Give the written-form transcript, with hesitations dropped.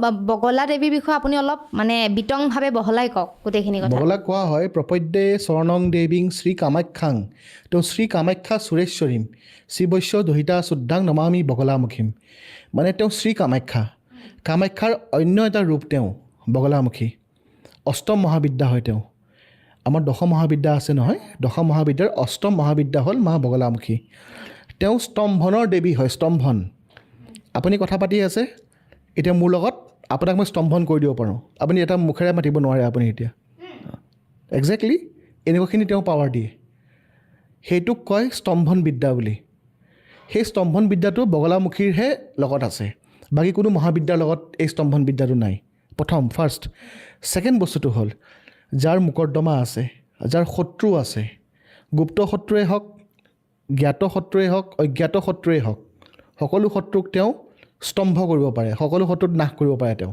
বগলা দেৱীৰ বিষয়ে আপুনি অলপ মানে বিতংভাৱে বহলাই কওক গোটেইখিনি কথা। বগলাক কোৱা হয় প্ৰপদ্যে স্বৰ্ণং দেৱীং শ্ৰী কামাখ্যাং, তেওঁ শ্ৰী কামাখ্যা সুৰেশ্বৰীম শ্ৰীবৈশ্য দহিতা শুদ্ধাং নমামি বগলামুখীম। মানে তেওঁ শ্ৰী কামাখ্যা, কামাখ্যাৰ অন্য এটা ৰূপ তেওঁ বগলামুখী। অষ্টম মহাবিদ্যা হয় তেওঁ। আমাৰ দশম মহাবিদ্যা আছে নহয়, দশম মহাবিদ্যাৰ অষ্টম মহাবিদ্যা হ'ল মা বগলামুখী। তেওঁ স্তম্ভনৰ দেৱী হয়, স্তম্ভন। আপুনি কথা পাতি আছে এতিয়া মোৰ লগত, আপোনাক মই স্তম্ভন কৰি দিব পাৰোঁ, আপুনি এটা মুখেৰে মাতিব নোৱাৰে আপুনি এতিয়া। একজেক্টলি এনেকুৱাখিনি তেওঁ পাৱাৰ দিয়ে, সেইটোক কয় স্তম্ভন বিদ্যা বুলি। সেই স্তম্ভন বিদ্যাটো বগলামুখীৰহে লগত আছে, বাকী কোনো মহাবিদ্যাৰ লগত এই স্তম্ভন বিদ্যাটো নাই। প্ৰথম ফাৰ্ষ্ট। ছেকেণ্ড বস্তুটো হ'ল যাৰ মোকৰ্দমা আছে, যাৰ শত্ৰু আছে, গুপ্ত শত্ৰুৱে হওক, জ্ঞাত শত্ৰুৱে হওক, অজ্ঞাত শত্ৰুৱে হওক, সকলো শত্ৰুক তেওঁ স্তম্ভ কৰিব পাৰে, সকলো শত্ৰুক নাশ কৰিব পাৰে তেওঁ।